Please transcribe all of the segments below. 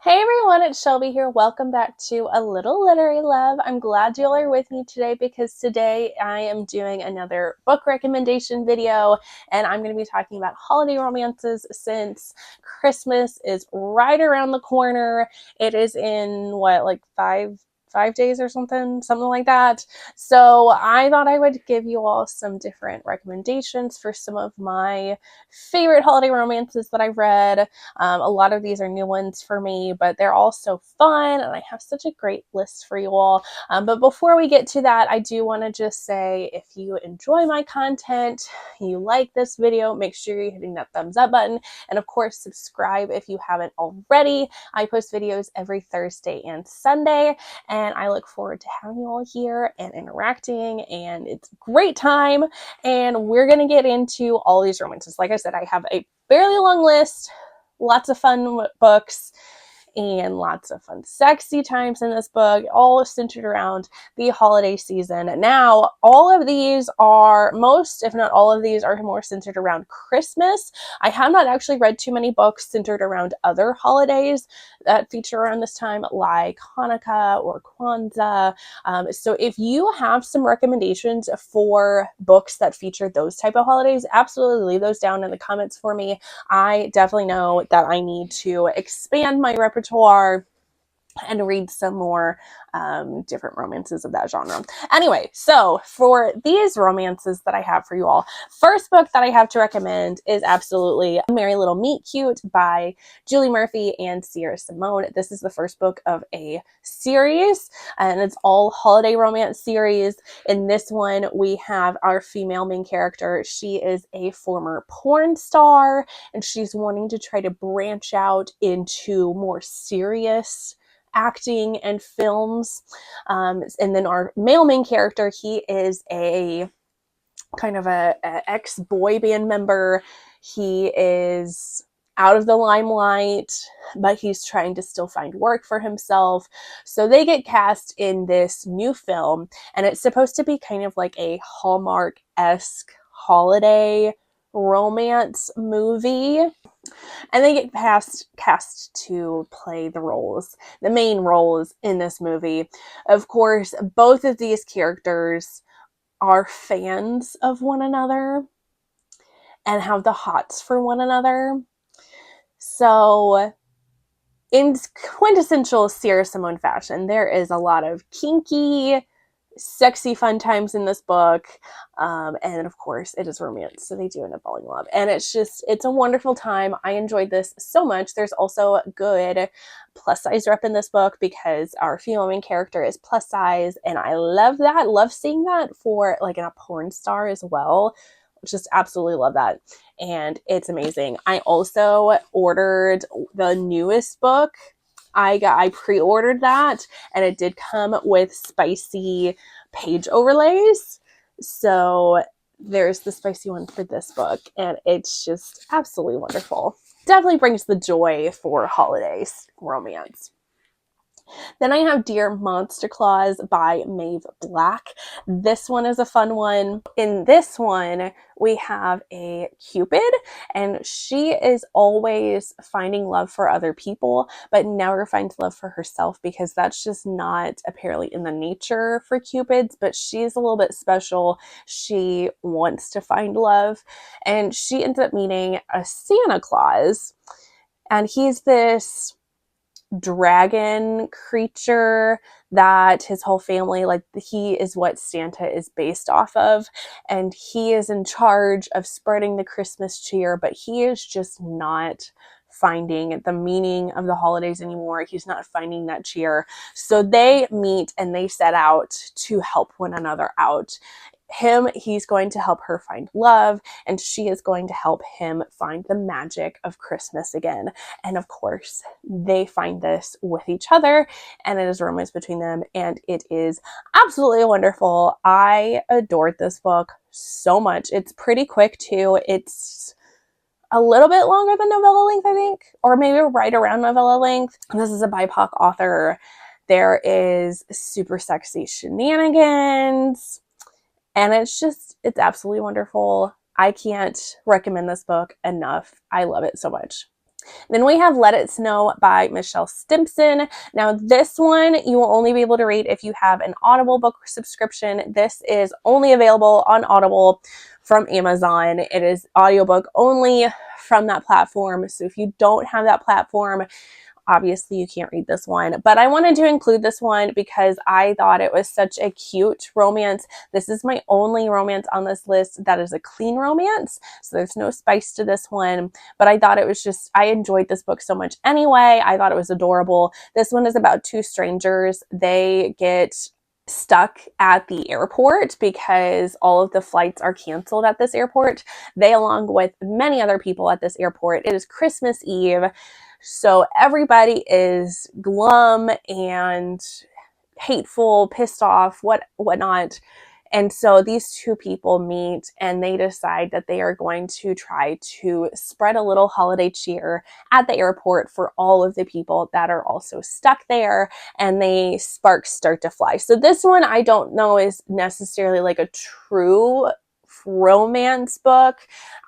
Hey everyone, it's Shelby here. Welcome back to A Little Literary Love. I'm glad you all are with me today because today I am doing another book recommendation video and I'm going to be talking about holiday romances since Christmas is right around the corner. It is in like five days or something like that. So I thought I would give you all some different recommendations for some of my favorite holiday romances that I've read. A lot of these are new ones for me, but they're all so fun, and I have such a great list for you all. But before we get to that, I do want to just say if you enjoy my content, you like this video, make sure you're hitting that thumbs up button, and of course, subscribe if you haven't already. I post videos every Thursday and Sunday, and I look forward to having you all here and interacting, and it's a great time. And we're gonna get into all these romances. Like I said, I have a fairly long list, lots of fun books and lots of fun sexy times in this book, all centered around the holiday season. Now, most, if not all of these, are more centered around Christmas. I have not actually read too many books centered around other holidays that feature around this time, like Hanukkah or Kwanzaa. So if you have some recommendations for books that feature those type of holidays, absolutely leave those down in the comments for me. I definitely know that I need to expand my repertoire and read some more different romances of that genre. Anyway, so for these romances that I have for you all, first book that I have to recommend is absolutely Merry Little Meet Cute by Julie Murphy and Sierra Simone. This is the first book of a series, and it's all holiday romance series. In this one, we have our female main character. She is a former porn star, and she's wanting to try to branch out into more serious acting and films. And then our male main character, he is a kind of a ex-boy band member. He is out of the limelight, but he's trying to still find work for himself. So they get cast in this new film, and it's supposed to be kind of like a Hallmark-esque holiday romance movie. And they get cast to play the main roles in this movie. Of course, both of these characters are fans of one another and have the hots for one another. So, in quintessential Sierra Simone fashion, there is a lot of kinky, sexy fun times in this book, and of course it is romance, so they do end up falling in love, and it's a wonderful time. I enjoyed this so much. There's also a good plus size rep in this book because our female main character is plus size, and I love seeing that for like in a porn star as well. Just absolutely love that, and it's amazing. I also ordered the newest book. I pre-ordered that, and it did come with spicy page overlays. So there's the spicy one for this book, and it's just absolutely wonderful. Definitely brings the joy for holidays romance. Then I have Dear Monster Claus by Maeve Black. This one is a fun one. In this one, we have a Cupid, and she is always finding love for other people, but never finds love for herself because that's just not apparently in the nature for Cupids, but she's a little bit special. She wants to find love, and she ends up meeting a Santa Claus, and he's this dragon creature that his whole family, like, he is what Santa is based off of, and he is in charge of spreading the Christmas cheer, but he is just not finding the meaning of the holidays anymore. He's not finding that cheer. So they meet and they set out to help one another out. He's going to help her find love, and she is going to help him find the magic of Christmas again. And of course, they find this with each other, and it is a romance between them, and it is absolutely wonderful. I adored this book so much. It's pretty quick too. It's a little bit longer than novella length, I think, or maybe right around novella length. This is a BIPOC author. There is super sexy shenanigans, and it's absolutely wonderful. I can't recommend this book enough. I love it so much. Then we have Let It Snow by Michelle Stimpson. Now, this one you will only be able to read if you have an Audible book subscription. This is only available on Audible from Amazon. It is audiobook only from that platform. So if you don't have that platform, obviously you can't read this one, but I wanted to include this one because I thought it was such a cute romance. This is my only romance on this list that is a clean romance, so there's no spice to this one, but I thought it was just, I enjoyed this book so much anyway. I thought it was adorable. This one is about two strangers. They get stuck at the airport because all of the flights are canceled at this airport. They, along with many other people at this airport, it is Christmas Eve. So everybody is glum and hateful, pissed off, whatnot. And so these two people meet and they decide that they are going to try to spread a little holiday cheer at the airport for all of the people that are also stuck there, and they sparks start to fly. So this one I don't know is necessarily like a true romance book.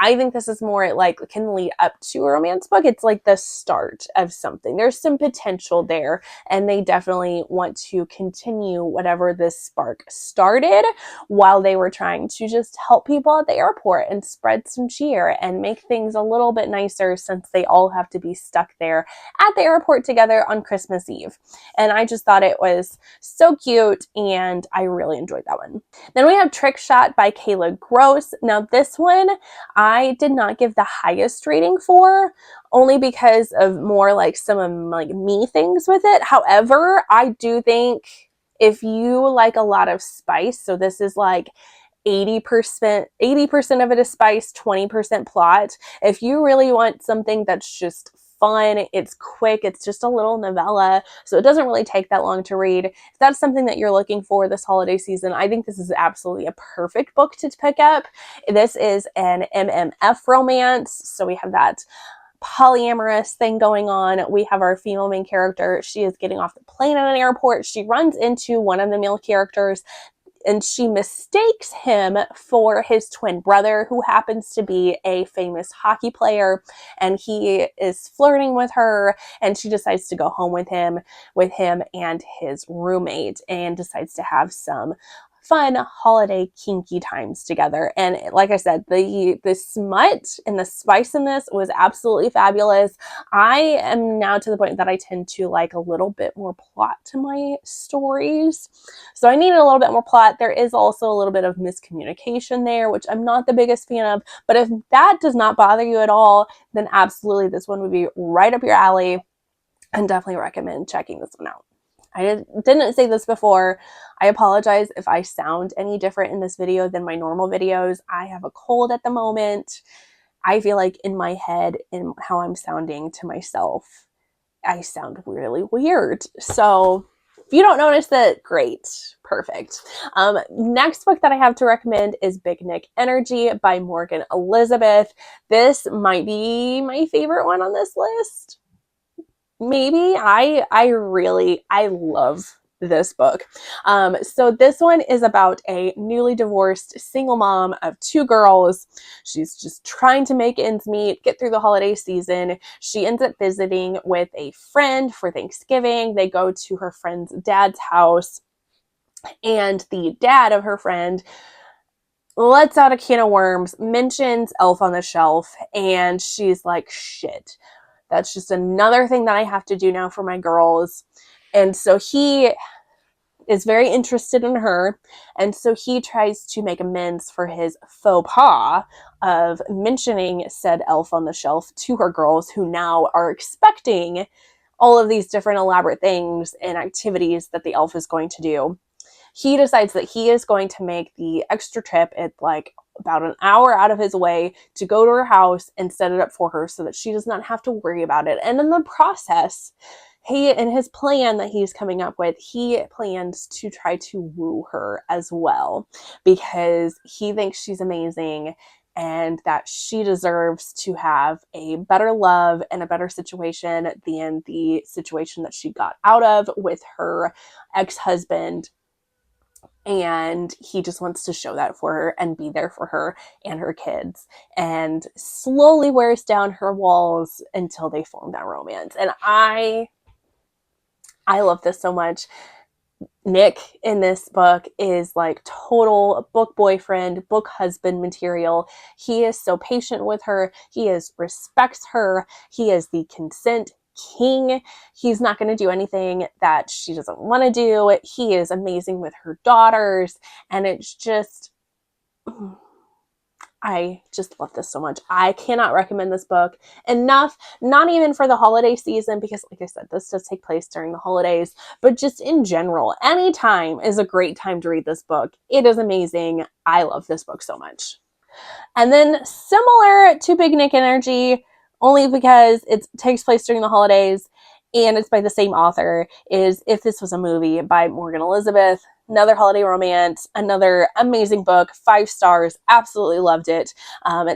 I think this is more like can lead up to a romance book. It's like the start of something. There's some potential there, and they definitely want to continue whatever this spark started while they were trying to just help people at the airport and spread some cheer and make things a little bit nicer since they all have to be stuck there at the airport together on Christmas Eve. And I just thought it was so cute, and I really enjoyed that one. Then we have Trick Shot by Kayla Gross. Now this one I did not give the highest rating for, only because of more like some of like me things with it. However, I do think if you like a lot of spice, so this is like 80% of it is spice, 20% plot. If you really want something that's just fun, it's quick, it's just a little novella, so it doesn't really take that long to read. If that's something that you're looking for this holiday season, I think this is absolutely a perfect book to pick up. This is an MMF romance, so we have that polyamorous thing going on. We have our female main character. She is getting off the plane at an airport. She runs into one of the male characters, and she mistakes him for his twin brother, who happens to be a famous hockey player, and he is flirting with her, and she decides to go home with him and his roommate, and decides to have some fun holiday kinky times together. And like I said, the smut and the spice in this was absolutely fabulous. I am now to the point that I tend to like a little bit more plot to my stories, so I needed a little bit more plot. There is also a little bit of miscommunication there, which I'm not the biggest fan of, but if that does not bother you at all, then absolutely this one would be right up your alley, and definitely recommend checking this one out. I didn't say this before. I apologize if I sound any different in this video than my normal videos. I have a cold at the moment. I feel like in my head and how I'm sounding to myself, I sound really weird. So if you don't notice that, great. Perfect. Next book that I have to recommend is Big Nick Energy by Morgan Elizabeth. This might be my favorite one on this list. Maybe. I love this book. So this one is about a newly divorced single mom of two girls. She's just trying to make ends meet, get through the holiday season. She ends up visiting with a friend for Thanksgiving. They go to her friend's dad's house, and the dad of her friend lets out a can of worms, mentions Elf on the Shelf, and she's like, shit, that's just another thing that I have to do now for my girls. And so he is very interested in her, and so he tries to make amends for his faux pas of mentioning said Elf on the Shelf to her girls, who now are expecting all of these different elaborate things and activities that the elf is going to do. He decides that he is going to make the extra trip. It's like about an hour out of his way to go to her house and set it up for her so that she does not have to worry about it. And in the process, in his plan that he's coming up with, he plans to try to woo her as well, because he thinks she's amazing and that she deserves to have a better love and a better situation than the situation that she got out of with her ex-husband. And he just wants to show that for her and be there for her and her kids, and slowly wears down her walls until they form that romance. And I love this so much. Nick in this book is like total book boyfriend, book husband material. He is so patient with her. Respects her. He is the consent king. He's not going to do anything that she doesn't want to do. He is amazing with her daughters. And it's just, I just love this so much. I cannot recommend this book enough, not even for the holiday season, because like I said, this does take place during the holidays, but just in general, any time is a great time to read this book. It is amazing. I love this book so much. And then similar to Big Nick Energy, only because it takes place during the holidays and it's by the same author, is If This Was a Movie by Morgan Elizabeth. Another holiday romance, another amazing book, 5 stars, absolutely loved it.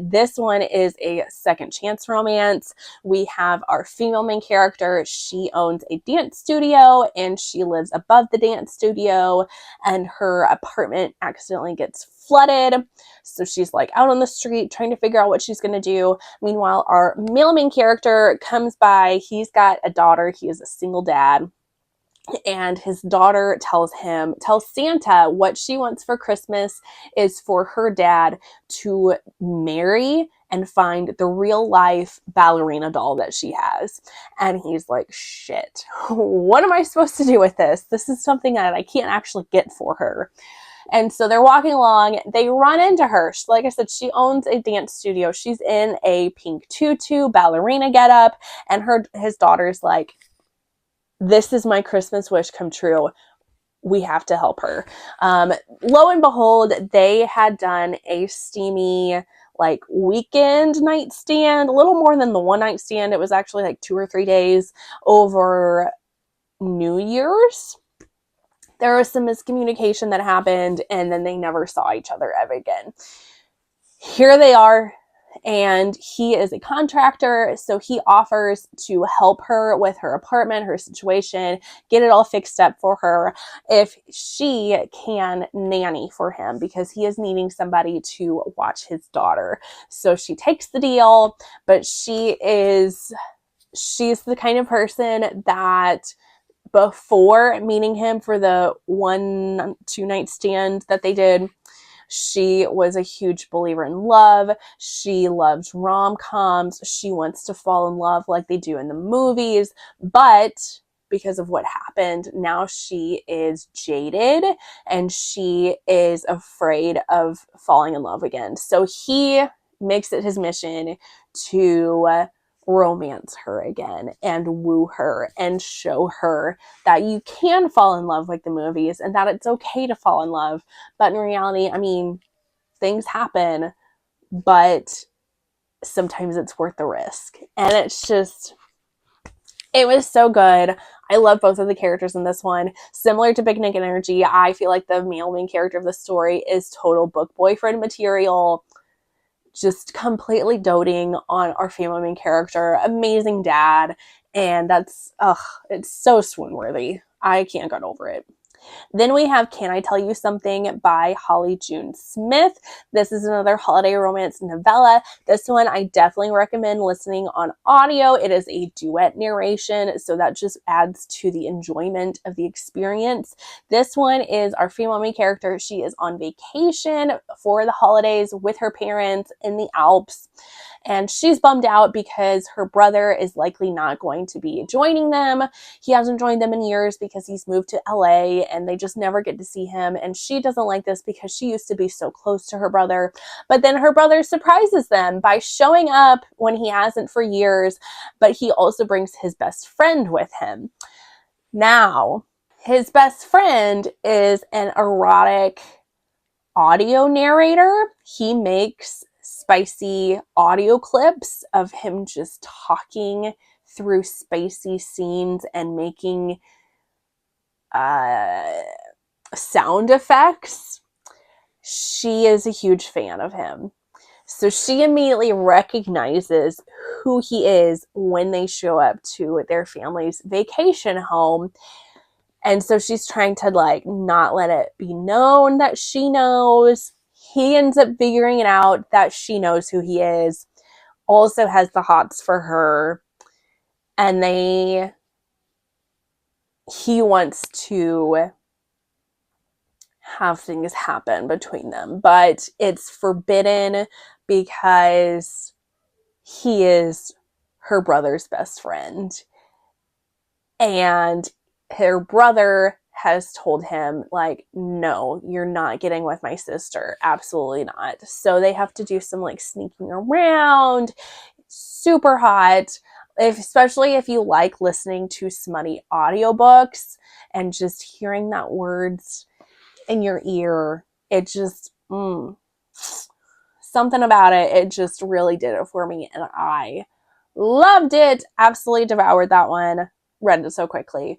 This one is a second chance romance. We have our female main character. She owns a dance studio and she lives above the dance studio, and her apartment accidentally gets flooded. So she's like out on the street trying to figure out what she's going to do. Meanwhile, our male main character comes by. He's got a daughter. He is a single dad. And his daughter tells Santa what she wants for Christmas is for her dad to marry and find the real life ballerina doll that she has. And he's like, shit, what am I supposed to do with this? This is something that I can't actually get for her. And so they're walking along. They run into her. Like I said, she owns a dance studio. She's in a pink tutu, ballerina getup, and his daughter's like, this is my Christmas wish come true. We have to help her. Lo and behold, they had done a steamy like weekend nightstand, a little more than the one night stand. It was actually like 2 or 3 days over New Year's. There was some miscommunication that happened, and then they never saw each other ever again. Here they are, and he is a contractor, so he offers to help her with her apartment, her situation, get it all fixed up for her if she can nanny for him, because he is needing somebody to watch his daughter. So she takes the deal, but she's the kind of person that before meeting him for the 1-2 night stand that they did, she was a huge believer in love. She loves rom-coms. She wants to fall in love like they do in the movies. But because of what happened, now she is jaded and she is afraid of falling in love again. So he makes it his mission to romance her again and woo her and show her that you can fall in love like the movies and that it's okay to fall in love. But in reality, I mean, things happen, but sometimes it's worth the risk. And it was so good. I love both of the characters in this one. Similar to Big Nick Energy, I feel like the male main character of the story is total book boyfriend material. Just completely doting on our female main character. Amazing dad. And it's so swoon worthy. I can't get over it. Then we have Can I Tell You Something by Holly June Smith. This is another holiday romance novella. This one I definitely recommend listening on audio. It is a duet narration, so that just adds to the enjoyment of the experience. This one is our female main character. She is on vacation for the holidays with her parents in the Alps. And she's bummed out because her brother is likely not going to be joining them. He hasn't joined them in years because he's moved to LA and they just never get to see him. And she doesn't like this because she used to be so close to her brother. But then her brother surprises them by showing up when he hasn't for years, but he also brings his best friend with him. Now, his best friend is an erotic audio narrator. He makes spicy audio clips of him just talking through spicy scenes and making sound effects. She is a huge fan of him. So she immediately recognizes who he is when they show up to their family's vacation home. And so she's trying to like not let it be known that she knows. He ends up figuring it out that she knows who he is, also has the hots for her, and he wants to have things happen between them, but it's forbidden because he is her brother's best friend. And her brother has told him, like, no, you're not getting with my sister. Absolutely not. So they have to do some like sneaking around. Super hot. Especially if you like listening to smutty audiobooks and just hearing that words in your ear, it just something about it. It just really did it for me, and I loved it. Absolutely devoured that one. Read it so quickly.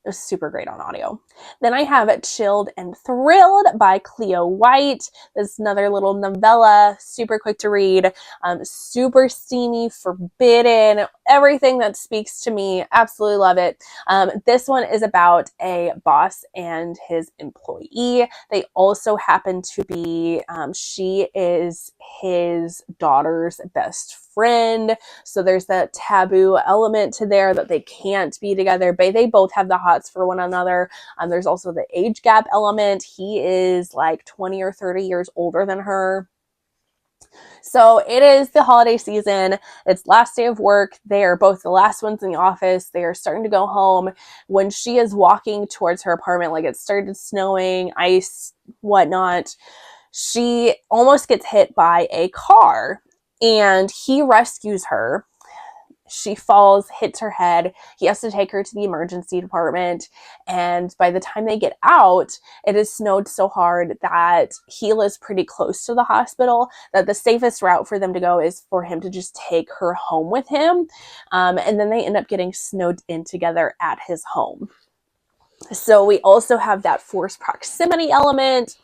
It was super great on audio. Then I have Chilled and Thrilled by Cleo White. This is another little novella, super quick to read, super steamy, forbidden, everything that speaks to me. Absolutely love it. This one is about a boss and his employee. They also happen to be, she is his daughter's best friend. So there's that taboo element to there that they can't be together, but they both have the hots for one another. There's also the age gap element. He is like 20 or 30 years older than her. So it is the holiday season. It's last day of work. They are both the last ones in the office. They are starting to go home. When she is walking towards her apartment, like it started snowing, ice, whatnot, she almost gets hit by a car. And he rescues her. She falls, hits her head. He has to take her to the emergency department. And by the time they get out, it has snowed so hard that he lives pretty close to the hospital, that the safest route for them to go is for him to just take her home with him. And then they end up getting snowed in together at his home. So we also have that forced proximity element.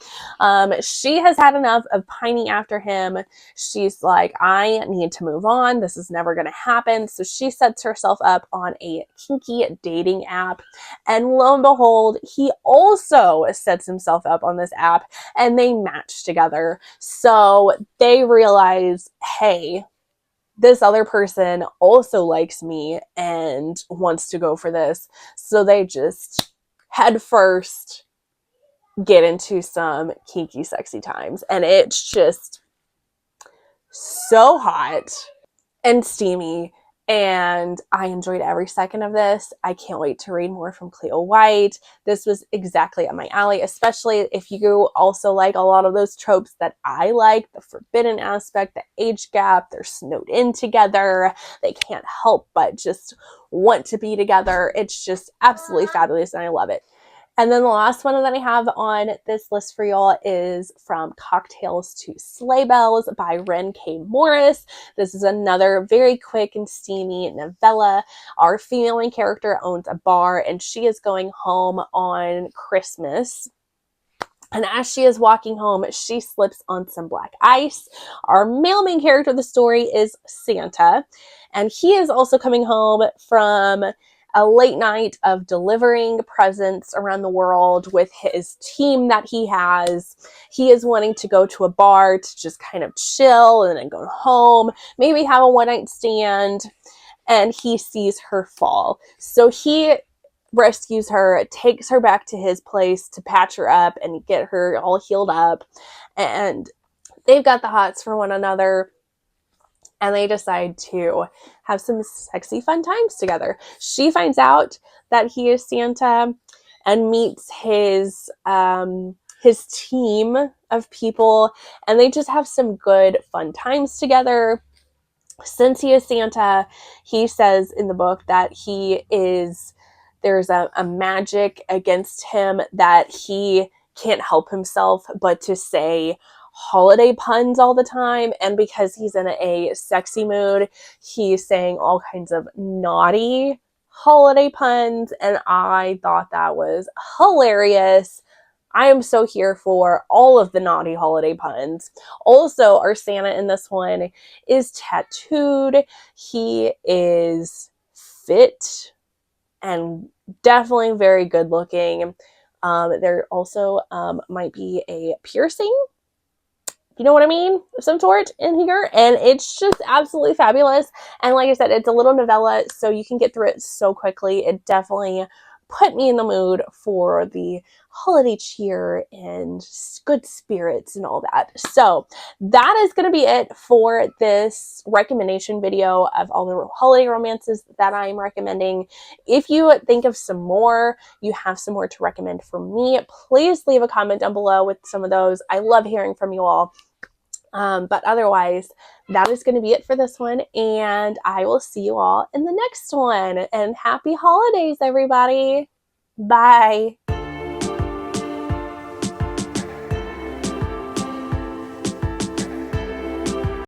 She has had enough of pining after him. She's like, I need to move on. This is never going to happen. So she sets herself up on a kinky dating app. And lo and behold, he also sets himself up on this app and they match together. So they realize, hey, this other person also likes me and wants to go for this. So they just head first get into some kinky sexy times, and it's just so hot and steamy, and I enjoyed every second of this. I can't wait to read more from Cleo White. This was exactly up my alley, especially if you also like a lot of those tropes that I like, the forbidden aspect, the age gap, they're snowed in together, they can't help but just want to be together. It's just absolutely fabulous, and I love it. And then the last one that I have on this list for y'all is From Cocktails to Sleigh Bells by Wren K. Morris. This is another very quick and steamy novella. Our female main character owns a bar and she is going home on Christmas. And as she is walking home, she slips on some black ice. Our male main character of the story is Santa, and he is also coming home from a late night of delivering presents around the world with his team that he has. He is wanting to go to a bar to just kind of chill and then go home, maybe have a one-night stand, and he sees her fall. So he rescues her, takes her back to his place to patch her up and get her all healed up. And they've got the hots for one another. And they decide to have some sexy fun times together. She finds out that he is Santa and meets his team of people. And they just have some good fun times together. Since he is Santa, he says in the book that there's a magic against him that he can't help himself but to say holiday puns all the time. And because he's in a sexy mood, he's saying all kinds of naughty holiday puns. And I thought that was hilarious. I am so here for all of the naughty holiday puns. Also, our Santa in this one is tattooed. He is fit and definitely very good looking. There also might be a piercing, you know what I mean, of some sort in here, and it's just absolutely fabulous. And like I said, it's a little novella, so you can get through it so quickly. It definitely put me in the mood for the holiday cheer and good spirits and all that. So that is going to be it for this recommendation video of all the holiday romances that I'm recommending. If you think of some more, you have some more to recommend for me, please leave a comment down below with some of those. I love hearing from you all. But otherwise, that is going to be it for this one. And I will see you all in the next one. And happy holidays, everybody. Bye.